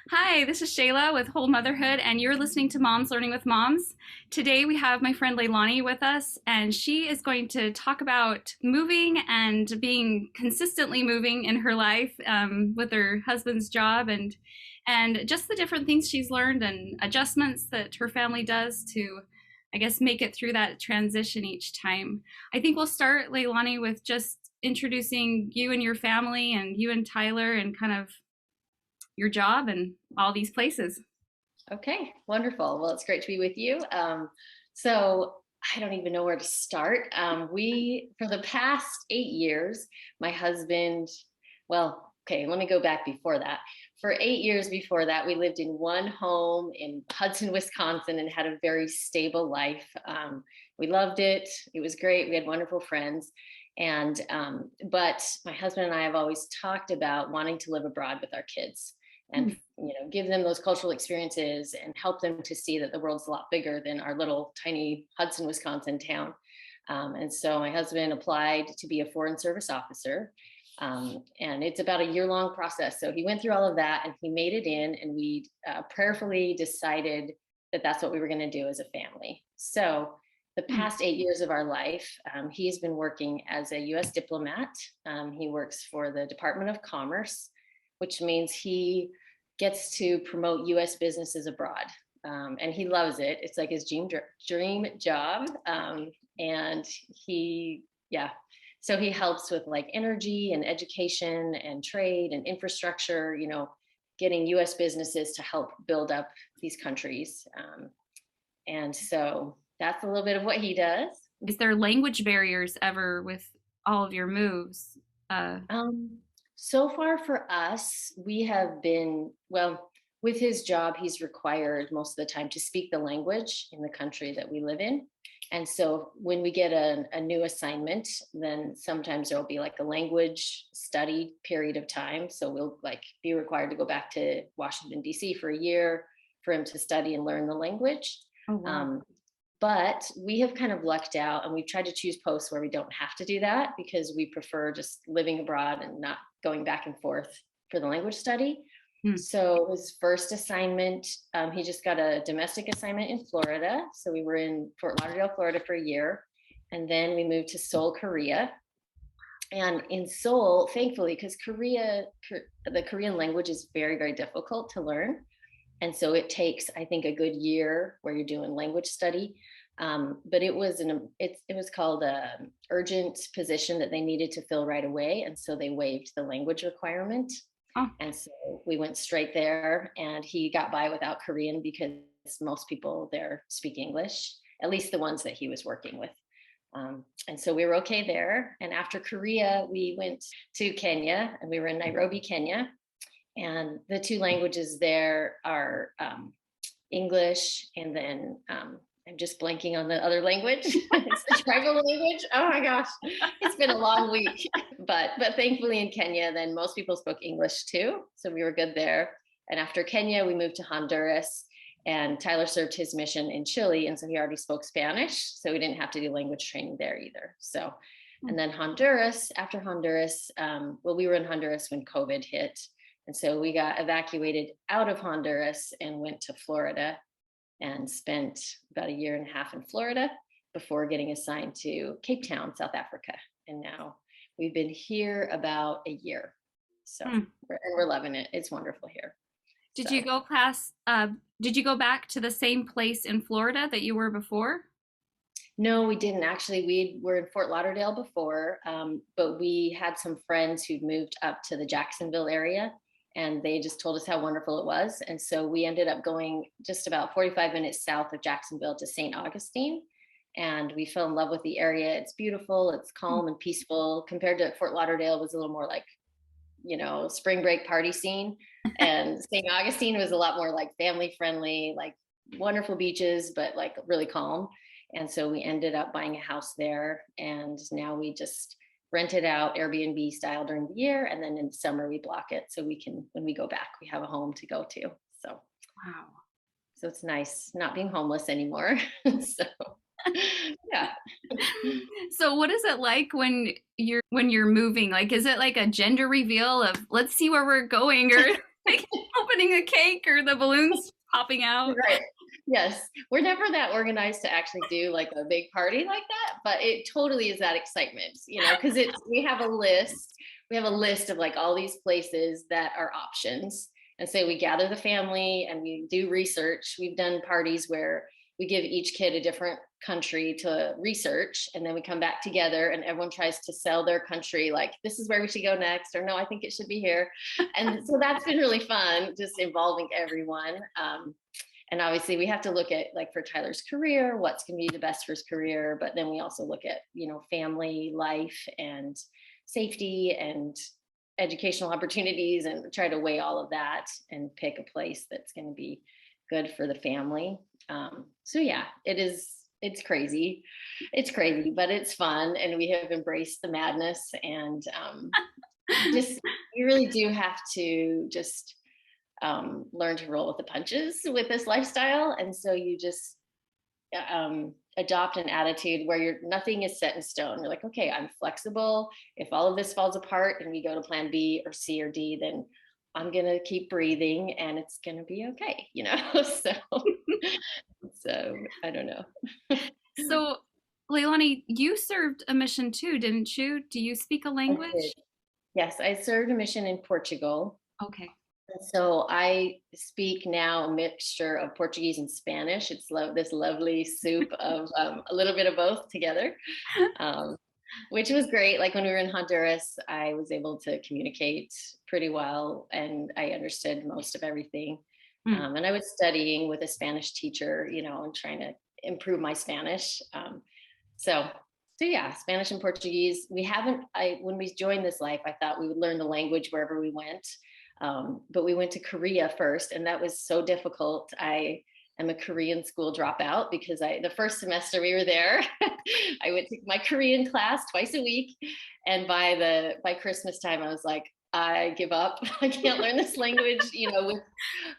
Hi, this is Shayla with Whole Motherhood, and you're listening to Moms Learning with Moms. Today we have my friend Leilani with us, and she is going to talk about moving and being consistently moving in her life with her husband's job and just the different things she's learned and adjustments that her family does to, I guess, make it through that transition each time. I think we'll start, Leilani, with just introducing you and your family and you and Tyler and kind of your job and all these places. Okay, wonderful. Well, it's great to be with you. So I don't even know where to start. For the past 8 years, my husband, well, okay, let me go back before that. For 8 years before that, we lived in one home in Hudson, Wisconsin, and had a very stable life. We loved it. It was great. We had wonderful friends. But my husband and I have always talked about wanting to live abroad with our kids and give them those cultural experiences and help them to see that the world's a lot bigger than our little tiny Hudson, Wisconsin town. And so my husband applied to be a foreign service officer, and it's about a year-long process. So he went through all of that and he made it in, and we prayerfully decided that that's what we were going to do as a family. So the past 8 years of our life, he's been working as a U.S. diplomat. He works for the Department of Commerce, which means he gets to promote U.S. businesses abroad. And he loves it. It's like his dream job. And so he helps with like energy and education and trade and infrastructure, getting U.S. businesses to help build up these countries. And so that's a little bit of what he does. Is there language barriers ever with all of your moves? So far for us, we have been, well, with his job, he's required most of the time to speak the language in the country that we live in. And so when we get a new assignment, then sometimes there'll be like a language study period of time. So we'll like be required to go back to Washington, D.C. for a year for him to study and learn the language. Oh, wow. But we have kind of lucked out, and we've tried to choose posts where we don't have to do that because we prefer just living abroad and not going back and forth for the language study. So his first assignment, he just got a domestic assignment in Florida. So we were in Fort Lauderdale, Florida for a year. And then we moved to Seoul, Korea. And in Seoul, thankfully, because the Korean language is very, very difficult to learn. And so it takes, I think, a good year where you're doing language study. But it was called an urgent position that they needed to fill right away. And so they waived the language requirement. Oh. And so we went straight there, and he got by without Korean because most people there speak English, at least the ones that he was working with. And so we were okay there. And after Korea, we went to Kenya, and we were in Nairobi, Kenya. And the two languages there are English, and then I'm just blanking on the other language. It's the tribal language. Oh my gosh, it's been a long week. But thankfully in Kenya, then most people spoke English too. So we were good there. And after Kenya, we moved to Honduras, and Tyler served his mission in Chile. And so he already spoke Spanish. So we didn't have to do language training there either. So, and then Honduras, after Honduras, we were in Honduras when COVID hit. And so we got evacuated out of Honduras and went to Florida and spent about a year and a half in Florida before getting assigned to Cape Town, South Africa. And now we've been here about a year. So we're loving it. It's wonderful here. Did you go back to the same place in Florida that you were before? No, we didn't actually. We were in Fort Lauderdale before, but we had some friends who'd moved up to the Jacksonville area, and they just told us how wonderful it was. And so we ended up going just about 45 minutes south of Jacksonville to St. Augustine. And we fell in love with the area. It's beautiful. It's calm and peaceful. Compared to Fort Lauderdale, was a little more like, spring break party scene. And St. Augustine was a lot more like family friendly, like wonderful beaches, but like really calm. And so we ended up buying a house there. And now we just rent it out Airbnb style during the year, and then in the summer we block it so we can, when we go back, we have a home to go to. So Wow. So it's nice not being homeless anymore. So yeah. So what is it like when you're moving? Like, is it like a gender reveal of let's see where we're going, or like open opening a cake or the balloons popping out. Right. Yes. We're never that organized to actually do like a big party like that, but it totally is that excitement, because we have a list. We have a list of like all these places that are options. And so we gather the family and we do research. We've done parties where we give each kid a different country to research, and then we come back together and everyone tries to sell their country, like this is where we should go next, or no, I think it should be here. And so that's been really fun, just involving everyone. And obviously we have to look at, like, for Tyler's career, what's going to be the best for his career, but then we also look at, family life and safety and educational opportunities, and try to weigh all of that and pick a place that's going to be good for the family. So yeah, it's crazy, but it's fun, and we have embraced the madness. And just, you really do have to just learn to roll with the punches with this lifestyle. And so you just adopt an attitude where nothing is set in stone. You're like, okay, I'm flexible. If all of this falls apart and we go to plan B or C or D, then I'm going to keep breathing and it's going to be okay, so I don't know. So, Leilani, you served a mission too, didn't you? Do you speak a language? Yes, I served a mission in Portugal. Okay. So I speak now a mixture of Portuguese and Spanish. It's this lovely soup of a little bit of both together, which was great. Like when we were in Honduras, I was able to communicate pretty well and I understood most of everything. And I was studying with a Spanish teacher, and trying to improve my Spanish. So yeah, Spanish and Portuguese. When we joined this life, I thought we would learn the language wherever we went. But we went to Korea first, and that was so difficult. I am a Korean school dropout because the first semester we were there, I would take my Korean class twice a week. And by Christmas time, I was like, I give up. I can't learn this language.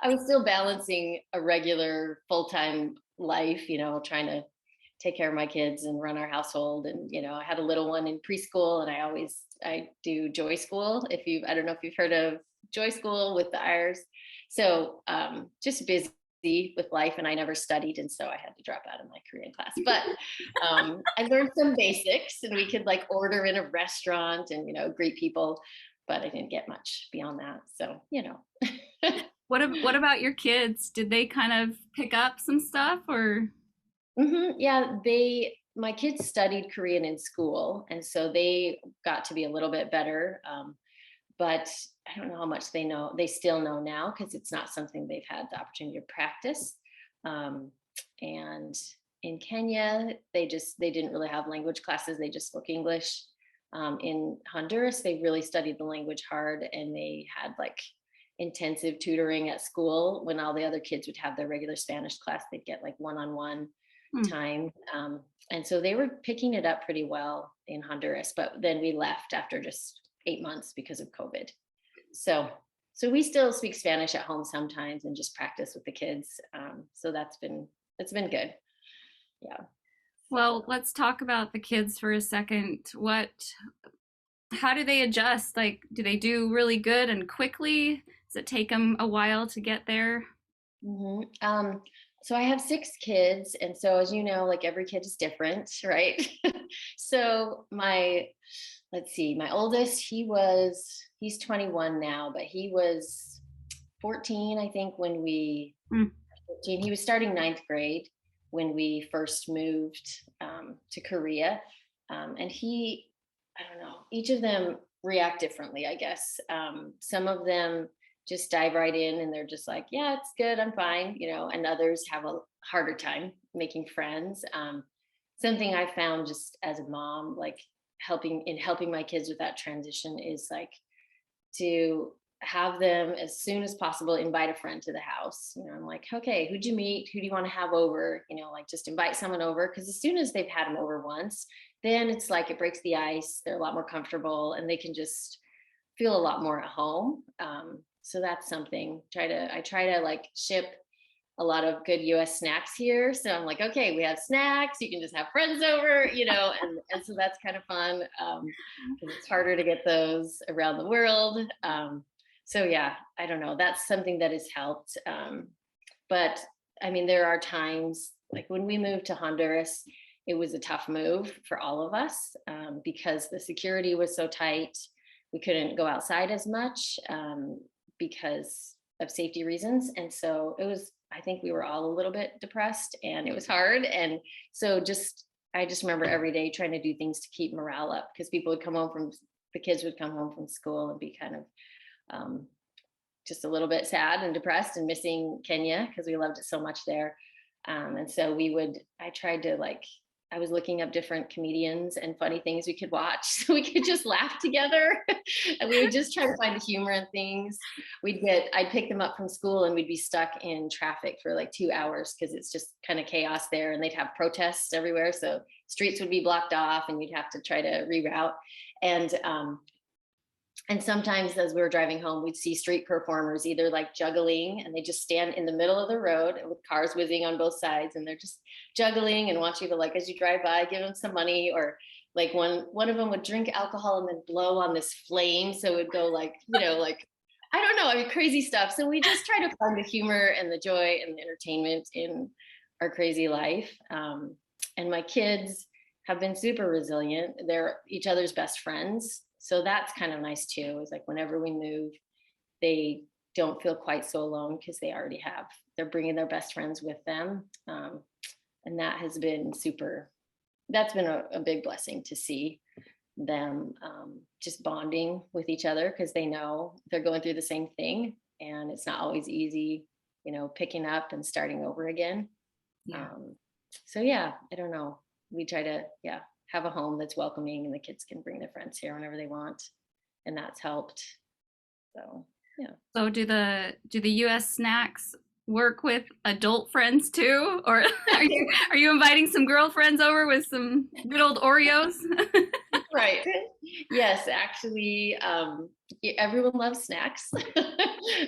I was still balancing a regular full-time life, trying to take care of my kids and run our household. And, I had a little one in preschool, and I do Joy School. I don't know if you've heard of Joy School with the Irish. So just busy with life, and I never studied, and so I had to drop out of my Korean class. But I learned some basics, and we could like order in a restaurant and greet people, but I didn't get much beyond that. So What about your kids? Did they kind of pick up some stuff or? Yeah, my kids studied Korean in school, and so they got to be a little bit better. But I don't know how much they know. They still know now because it's not something they've had the opportunity to practice. And in Kenya, they didn't really have language classes. They just spoke English. In Honduras, they really studied the language hard, and they had like intensive tutoring at school. When all the other kids would have their regular Spanish class, they'd get like one-on-one time. And so they were picking it up pretty well in Honduras, but then we left after just 8 months because of COVID. So we still speak Spanish at home sometimes and just practice with the kids. So it's been good. Yeah. Well, let's talk about the kids for a second. How do they adjust? Like, do they do really good and quickly? Does it take them a while to get there? So I have 6 kids. And so, as you know, like every kid is different, right? So let's see, my oldest, he's 21 now, but he was 14, I think, he was starting 9th grade when we first moved to Korea. And I don't know, each of them react differently, I guess. Some of them just dive right in and they're just like, yeah, it's good, I'm fine, and others have a harder time making friends. Something I found just as a mom, like helping my kids with that transition, is like to have them as soon as possible invite a friend to the house. I'm like, okay, who'd you meet? Who do you want to have over? Like just invite someone over, because as soon as they've had them over once, then it's like it breaks the ice. They're a lot more comfortable and they can just feel a lot more at home. So that's something. I try to like ship a lot of good US snacks here. So I'm like, okay, we have snacks, you can just have friends over, and so that's kind of fun, because it's harder to get those around the world. So yeah, I don't know. That's something that has helped. But I mean, there are times like when we moved to Honduras, it was a tough move for all of us because the security was so tight. We couldn't go outside as much because of safety reasons. And so it was, I think we were all a little bit depressed and it was hard. And so I just remember every day trying to do things to keep morale up because the kids would come home from school and be kind of um, just a little bit sad and depressed and missing Kenya because we loved it so much there. And so I tried to I was looking up different comedians and funny things we could watch so we could just laugh together. And we would just try to find the humor in things. I'd pick them up from school and we'd be stuck in traffic for like 2 hours because it's just kind of chaos there and they'd have protests everywhere. So streets would be blocked off and you'd have to try to reroute. And sometimes as we were driving home, we'd see street performers either like juggling and they just stand in the middle of the road with cars whizzing on both sides and they're just juggling and want you to as you drive by, give them some money or like one of them would drink alcohol and then blow on this flame. So it would go I don't know, I mean, crazy stuff. So we just try to find the humor and the joy and the entertainment in our crazy life. And my kids have been super resilient. They're each other's best friends. So that's kind of nice too. Is like whenever we move, they don't feel quite so alone because they're bringing their best friends with them. And that has been that's been a big blessing to see them just bonding with each other because they know they're going through the same thing. And it's not always easy, picking up and starting over again. Yeah. So yeah, I don't know. We try to, have a home that's welcoming and the kids can bring their friends here whenever they want. And that's helped. So, yeah. So do the US snacks work with adult friends too? Or are you inviting some girlfriends over with some good old Oreos? Right. Yes, actually, everyone loves snacks,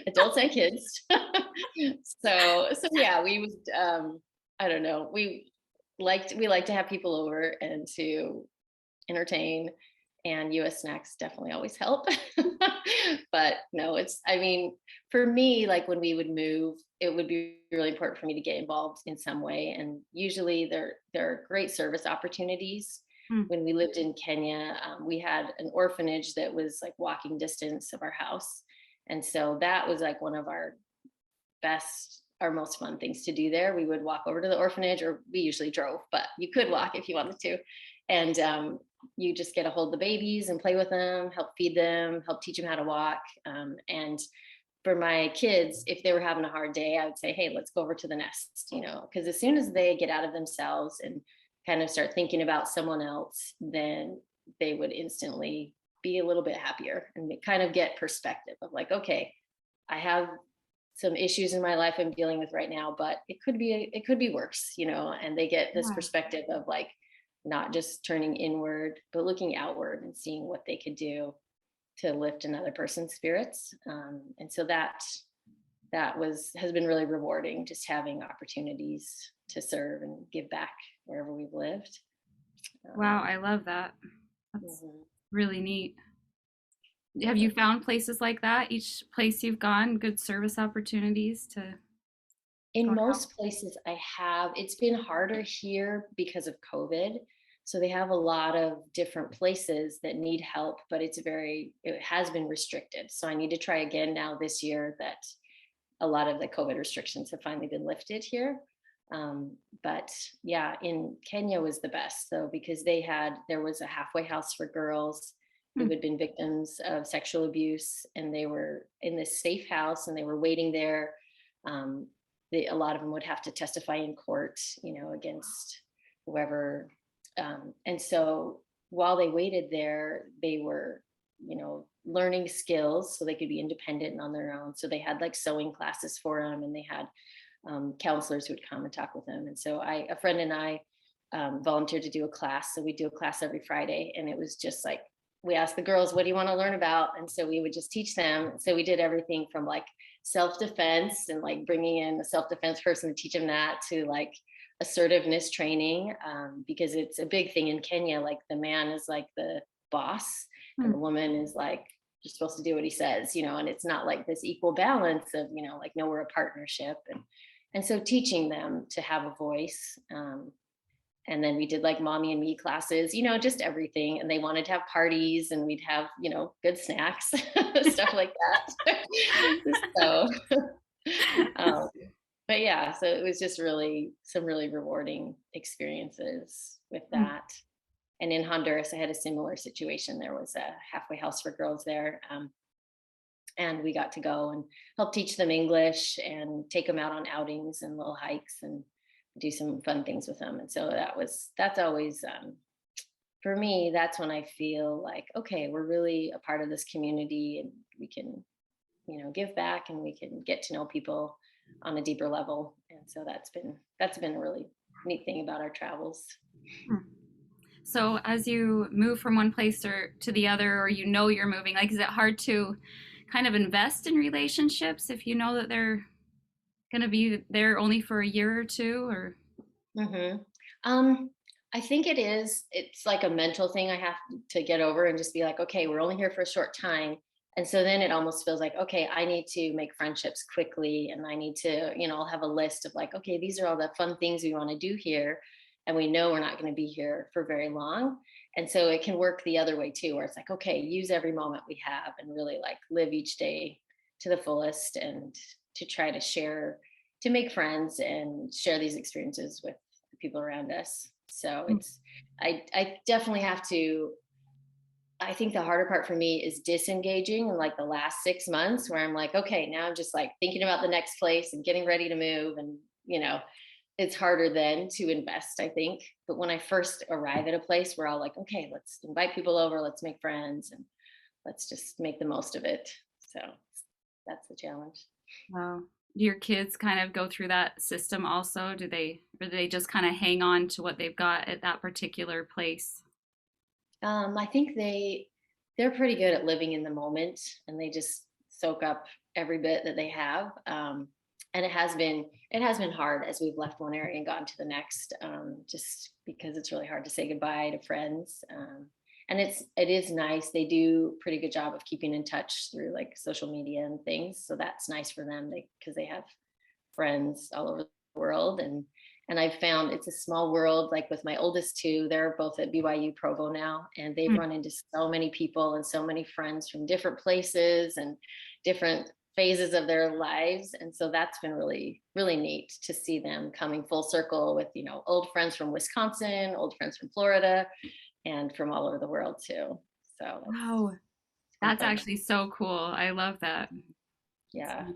adults and kids. So yeah, we would, I don't know, we like to have people over and to entertain, and US snacks definitely always help. But no, I mean, for me, like when we would move, it would be really important for me to get involved in some way. And usually there are great service opportunities. Mm. When we lived in Kenya, we had an orphanage that was like walking distance of our house. And so that was like one of our most fun things to do there. We would walk over to the orphanage, or we usually drove, but you could walk if you wanted to. And you just get to hold the babies and play with them, help feed them, help teach them how to walk. And for my kids, if they were having a hard day, I would say, hey, let's go over to the nest, because as soon as they get out of themselves and kind of start thinking about someone else, then they would instantly be a little bit happier and kind of get perspective of like, okay, I have some issues in my life I'm dealing with right now, but it could be worse, and they get this perspective of like not just turning inward, but looking outward and seeing what they could do to lift another person's spirits. And so that has been really rewarding, just having opportunities to serve and give back wherever we've lived. Wow, I love that. That's really neat. Have you found places like that? Each place you've gone, good service opportunities to In most places I have. It's been harder here because of COVID. So they have a lot of different places that need help, but it has been restricted. So I need to try again now this year that a lot of the COVID restrictions have finally been lifted here. But yeah, in Kenya was the best though, because there was a halfway house for girls who had been victims of sexual abuse, and they were in this safe house and they were waiting there. A lot of them would have to testify in court, against whoever. And so while they waited there, they were, learning skills so they could be independent and on their own. So they had like sewing classes for them, and they had counselors who would come and talk with them. And so a friend and I volunteered to do a class. So we do a class every Friday, and it was just like, we asked the girls, what do you want to learn about? And so we would just teach them. So we did everything from like self-defense and like bringing in a self-defense person to teach them that, to like assertiveness training, because it's a big thing in Kenya. Like the man is like the boss and the woman is like you're supposed to do what he says, and it's not like this equal balance of, like, no, we're a partnership. And so teaching them to have a voice. And then we did like mommy and me classes, just everything. And they wanted to have parties, and we'd have, good snacks, stuff like that. So, um, but yeah, so it was just really some really rewarding experiences with Mm. that. And in Honduras, I had a similar situation. There was a halfway house for girls there. And we got to go and help teach them English and take them out on outings and little hikes and do some fun things with them. And so that's always, for me, that's when I feel like, okay, we're really a part of this community, and we can, give back, and we can get to know people on a deeper level. And so that's been a really neat thing about our travels. Hmm. So as you move from one place or to the other, or you're moving, like, is it hard to kind of invest in relationships if you know that they're going to be there only for a year or two, or? hmm Um, I think it is. It's like a mental thing I have to get over and just be like, okay, we're only here for a short time. And so then it almost feels like, okay, I need to make friendships quickly, and I need to, I'll have a list of like, okay, these are all the fun things we want to do here. And we know we're not going to be here for very long. And so it can work the other way too, where it's like, okay, use every moment we have and really like live each day to the fullest, and to try to share, to make friends and share these experiences with the people around us. So I definitely have to. I think the harder part for me is disengaging in like the last 6 months, where I'm like, okay, now I'm just like thinking about the next place and getting ready to move. And, it's harder then to invest, I think. But when I first arrive at a place, we're all like, okay, let's invite people over, let's make friends, and let's just make the most of it. So that's the challenge. Wow. Do your kids kind of go through that system also? Or do they just kind of hang on to what they've got at that particular place? I think they're pretty good at living in the moment, and they just soak up every bit that they have. And it has been hard as we've left one area and gone to the next, just because it's really hard to say goodbye to friends. And it is nice. They do a pretty good job of keeping in touch through like social media and things, so that's nice for them, because they have friends all over the world. And I've found it's a small world. Like with my oldest two, they're both at BYU Provo now, and they've Mm. run into so many people and so many friends from different places and different phases of their lives. And so that's been really, really neat to see them coming full circle with, old friends from Wisconsin, old friends from Florida, and from all over the world too. So Wow. it's been That's fun. actually so cool. I love that. Yeah.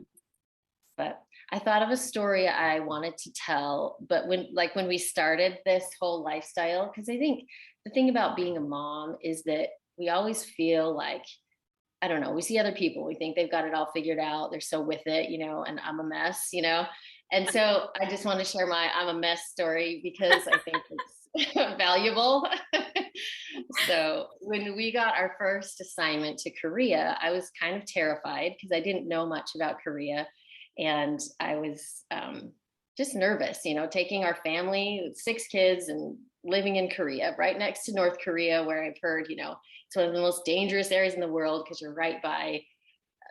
But I thought of a story I wanted to tell, but when we started this whole lifestyle, because I think the thing about being a mom is that we always feel like, I don't know, we see other people, we think they've got it all figured out, they're so with it, and I'm a mess. And so I just want to share my I'm a mess story, because I think it's valuable. So when we got our first assignment to Korea, I was kind of terrified because I didn't know much about Korea. And I was, just nervous, taking our family, 6 kids, and living in Korea, right next to North Korea, where I've heard, it's one of the most dangerous areas in the world because you're right by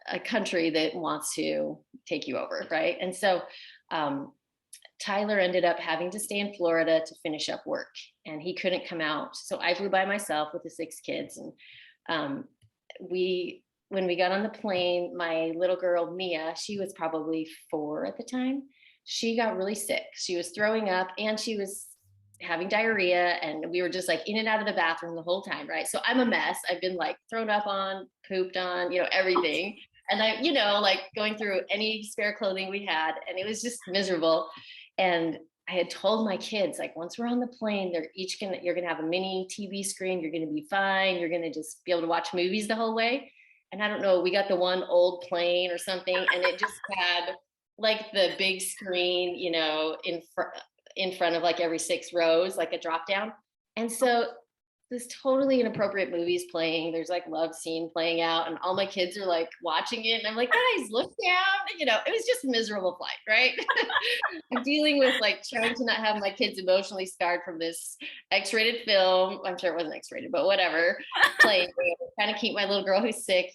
a country that wants to take you over, right? And so um, Tyler ended up having to stay in Florida to finish up work, and he couldn't come out. So I flew by myself with the 6 kids. And um, when we got on the plane, my little girl, Mia, she was probably 4 at the time. She got really sick. She was throwing up, and she was having diarrhea, and we were just like in and out of the bathroom the whole time, right? So I'm a mess. I've been like thrown up on, pooped on, everything. And I, like going through any spare clothing we had, and it was just miserable. And I had told my kids, like, once we're on the plane, you're gonna have a mini TV screen, you're gonna be fine, you're gonna just be able to watch movies the whole way. And I don't know, we got the one old plane or something, and it just had like the big screen, in front of like every 6 rows, like a drop down. And so this totally inappropriate movie's playing. There's like love scene playing out, and all my kids are like watching it. And I'm like, guys, look down. It was just a miserable flight, right? I'm dealing with like trying to not have my kids emotionally scarred from this X-rated film. I'm sure it wasn't X-rated, but whatever. Playing, trying to keep my little girl who's sick,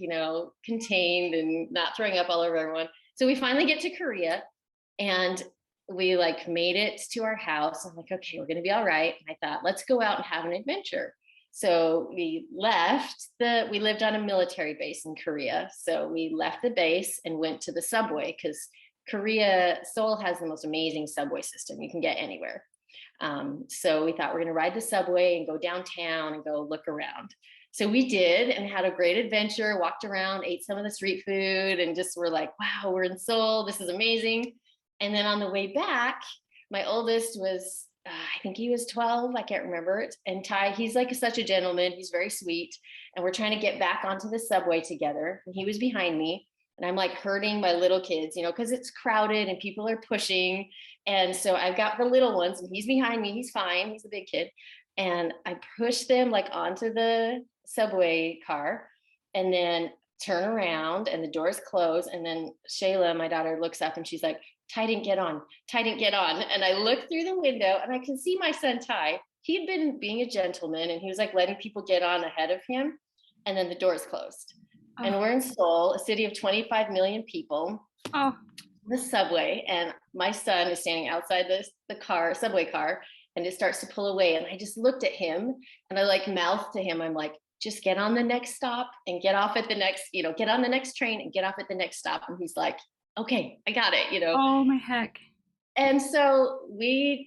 contained and not throwing up all over everyone. So we finally get to Korea, and we like made it to our house. I'm like, okay, we're going to be all right. And I thought, let's go out and have an adventure. So we lived on a military base in Korea. So we left the base and went to the subway, because Seoul has the most amazing subway system you can get anywhere. So we thought we're going to ride the subway and go downtown and go look around. So we did, and had a great adventure, walked around, ate some of the street food, and just were like, wow, we're in Seoul. This is amazing. And then on the way back, my oldest was, I think he was 12. I can't remember it. And Ty, he's like such a gentleman. He's very sweet. And we're trying to get back onto the subway together. And he was behind me. And I'm like herding my little kids, because it's crowded and people are pushing. And so I've got the little ones, and he's behind me. He's fine. He's a big kid. And I push them like onto the subway car, and then turn around, and the doors close. And then Shayla, my daughter, looks up and she's like, Ty didn't get on. Ty didn't get on. And I look through the window, and I can see my son Ty. He had been being a gentleman, and he was like letting people get on ahead of him. And then the doors closed. Oh. And we're in Seoul, a city of 25 million people. Oh. The subway, and my son is standing outside the subway car, and it starts to pull away. And I just looked at him, and I like mouthed to him, I'm like, just get on the next stop and get off at the next, get on the next train and get off at the next stop. And he's like, okay, I got it, Oh my heck. And so we're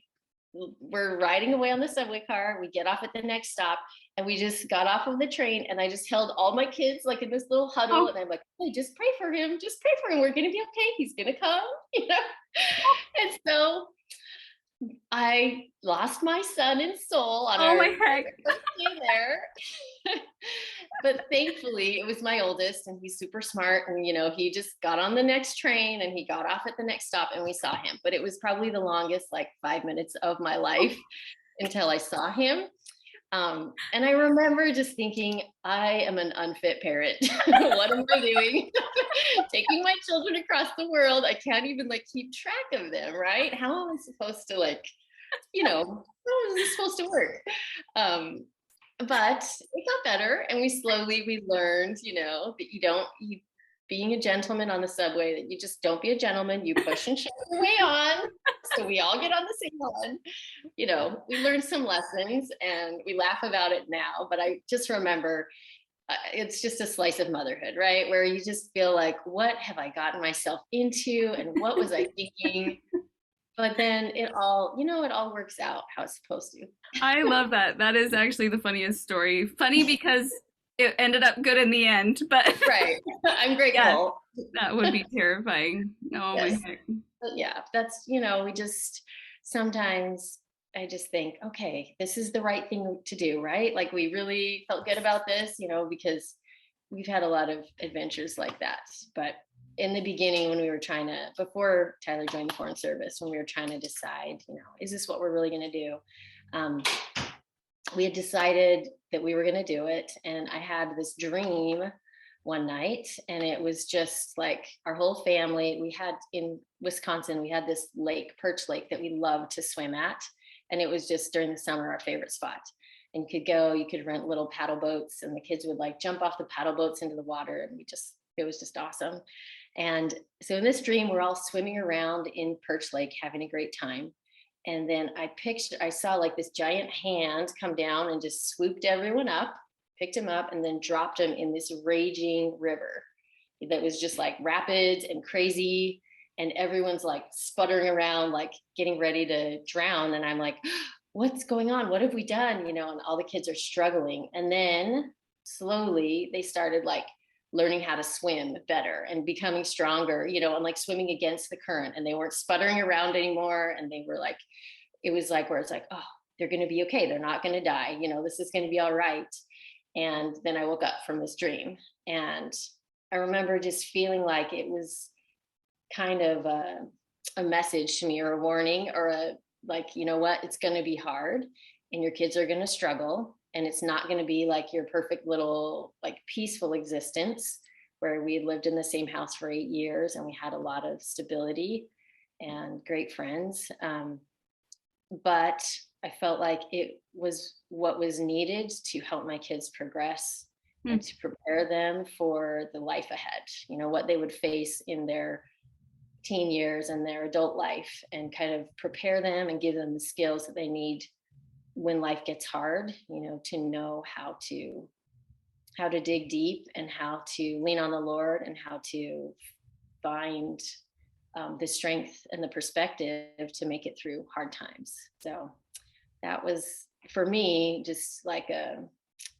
riding away on the subway car. We get off at the next stop, and we just got off of the train, and I just held all my kids like in this little huddle. And I'm like, hey, just pray for him. Just pray for him. We're going to be okay. He's going to come, And so I lost my son in Seoul on our my heck. first day there. But thankfully it was my oldest, and he's super smart, and he just got on the next train, and he got off at the next stop, and we saw him. But it was probably the longest like 5 minutes of my life until I saw him. And I remember just thinking, I am an unfit parent. What am I doing? Taking my children across the world. I can't even like keep track of them, right? How am I supposed to how is this supposed to work? But it got better, and we learned, that being a gentleman on the subway, that you just don't be a gentleman, you push and shove your way on. So we all get on the same one. We learned some lessons, and we laugh about it now, but I just remember it's just a slice of motherhood, right? Where you just feel like, what have I gotten myself into, and what was I thinking? But then it all works out how it's supposed to. I love that. That is actually the funniest story. Funny because it ended up good in the end, but right. I'm grateful. Yeah, that would be terrifying. Oh yes. My heck. But yeah, that's, we just sometimes I just think, okay, this is the right thing to do, right? Like we really felt good about this, because we've had a lot of adventures like that. But in the beginning, when we were before Tyler joined the Foreign Service, when we were trying to decide, is this what we're really going to do? We had decided that we were going to do it. And I had this dream one night, and it was just like our whole family. We had in Wisconsin, we had this lake, Perch Lake, that we loved to swim at. And it was just during the summer, our favorite spot. And you could rent little paddle boats, and the kids would like jump off the paddle boats into the water. And it was just awesome. And so in this dream, we're all swimming around in Perch Lake, having a great time. And then I saw like this giant hand come down and just swooped everyone up, picked him up, and then dropped him in this raging river that was just like rapids and crazy. And everyone's like sputtering around, like getting ready to drown. And I'm like, what's going on? What have we done? And all the kids are struggling. And then slowly they started like learning how to swim better and becoming stronger, and like swimming against the current, and they weren't sputtering around anymore. And they were like, it was like, where it's like, oh, they're going to be okay. They're not going to die. This is going to be all right. And then I woke up from this dream, and I remember just feeling like it was kind of a message to me, or a warning, or you know what, it's going to be hard, and your kids are going to struggle, and it's not going to be like your perfect little like peaceful existence where we had lived in the same house for 8 years and we had a lot of stability and great friends. But I felt like it was what was needed to help my kids progress Hmm. and to prepare them for the life ahead, what they would face in their teen years and their adult life, and kind of prepare them and give them the skills that they need when life gets hard, to know how to dig deep and how to lean on the Lord and how to find the strength and the perspective to make it through hard times. So that was for me just like a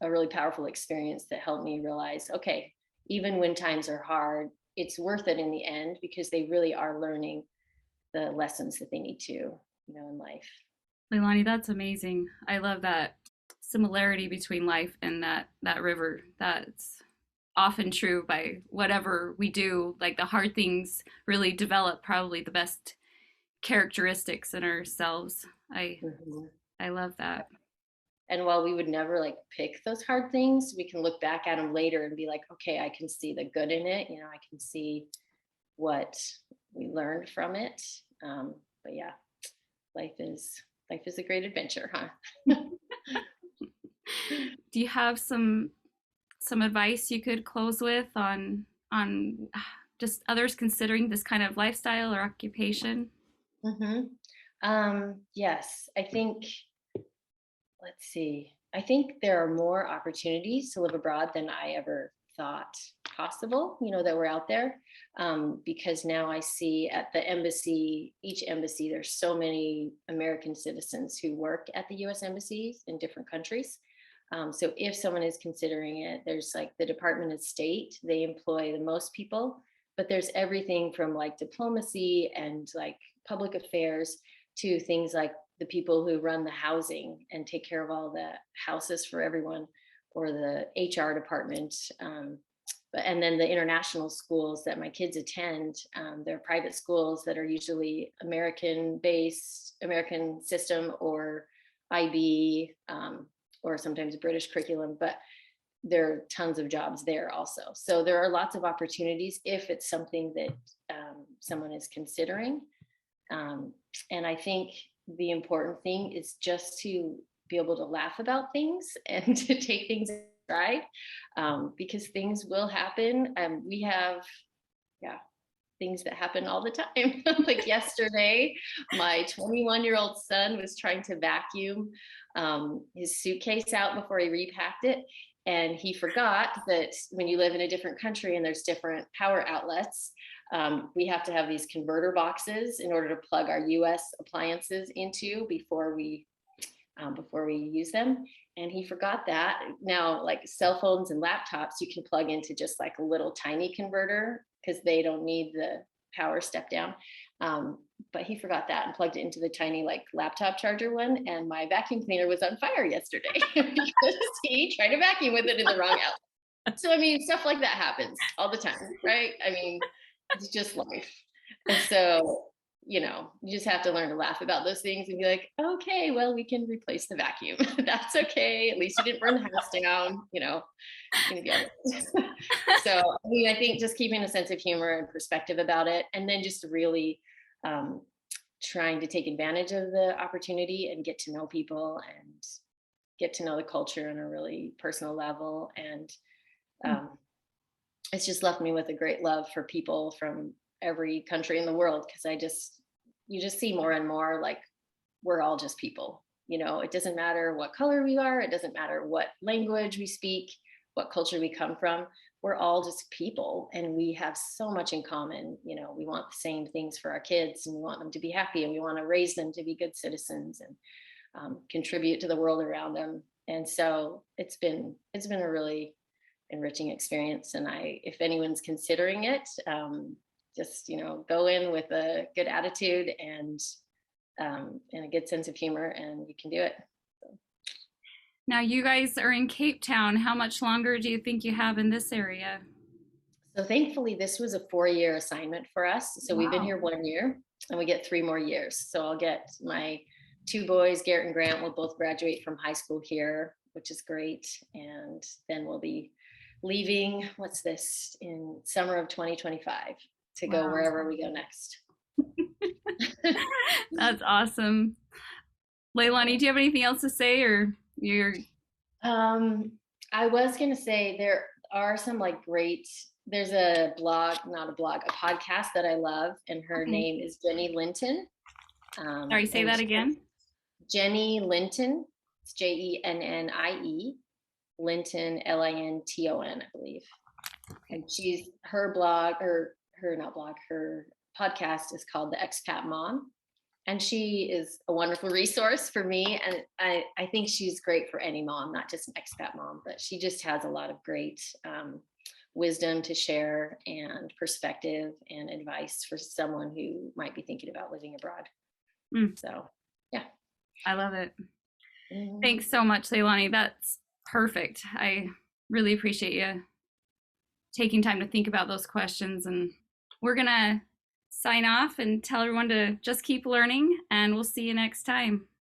really powerful experience that helped me realize, okay, even when times are hard, it's worth it in the end because they really are learning the lessons that they need to, in life. Leilani, that's amazing. I love that similarity between life and that river. That's often true by whatever we do. Like the hard things really develop probably the best characteristics in ourselves. I Mhm. I love that. And while we would never like pick those hard things, we can look back at them later and be like, okay, I can see the good in it. I can see what we learned from it. But yeah, life is life is a great adventure, huh? Do you have some advice you could close with on just others considering this kind of lifestyle or occupation? hmm yes, I think, let's see. I think there are more opportunities to live abroad than I ever thought possible, that were out there. Because now I see at the embassy, each embassy, there's so many American citizens who work at the US embassies in different countries. So if someone is considering it, there's like the Department of State, they employ the most people, but there's everything from like diplomacy and like public affairs to things like the people who run the housing and take care of all the houses for everyone, or the HR department. And then the international schools that my kids attend, they're private schools that are usually American based, American system, or IB, or sometimes British curriculum, but there are tons of jobs there also. So there are lots of opportunities if it's something that someone is considering. Um, and I think the important thing is just to be able to laugh about things and to take things in stride, because things will happen. We have, yeah, things that happen all the time. Like yesterday, my 21-year-old son was trying to vacuum his suitcase out before he repacked it. And he forgot that when you live in a different country and there's different power outlets, we have to have these converter boxes in order to plug our US appliances into before we use them. And he forgot that. Now, like cell phones and laptops, you can plug into just like a little tiny converter because they don't need the power step down. But he forgot that and plugged it into the tiny like laptop charger one. And my vacuum cleaner was on fire yesterday because he tried to vacuum with it in the wrong outlet. So, I mean, stuff like that happens all the time, right? I mean, it's just life. And so, you just have to learn to laugh about those things and be like, okay, well, we can replace the vacuum. That's okay. At least you didn't burn the house down, it's gonna be all right. So, I mean, I think just keeping a sense of humor and perspective about it, and then just really trying to take advantage of the opportunity and get to know people and get to know the culture on a really personal level. And um, it's just left me with a great love for people from every country in the world, because you just see more and more like we're all just people. It doesn't matter what color we are, it doesn't matter what language we speak, what culture we come from. We're all just people, and we have so much in common. We want the same things for our kids, and we want them to be happy, and we want to raise them to be good citizens and contribute to the world around them. And so it's been a really enriching experience. And if anyone's considering it, just go in with a good attitude and a good sense of humor, and you can do it. Now you guys are in Cape Town. How much longer do you think you have in this area? So thankfully, this was a 4-year assignment for us. So we've been Wow. here 1 year, and we get 3 more years. So I'll get my 2 boys, Garrett and Grant, will both graduate from high school here which is great. And then we'll be leaving, what's this, in summer of 2025 to go Wow. wherever we go next. That's awesome. Leilani, do you have anything else to say, or you're Um, I was going to say there are some like great, there's a blog, not a blog, a podcast that I love, and her okay? name is Jenny Linton. Sorry, say And that again. Jenny Linton, it's Jennie, Linton, Linton, I believe. Okay. And she's her blog, or her not blog, her podcast is called The Expat Mom. And she is a wonderful resource for me. And I think she's great for any mom, not just an expat mom, but she just has a lot of great wisdom to share and perspective and advice for someone who might be thinking about living abroad. Mm, So, yeah. I love it. Mhm. Thanks so much, Leilani. That's perfect. I really appreciate you taking time to think about those questions. And we're going to sign off and tell everyone to just keep learning, and we'll see you next time.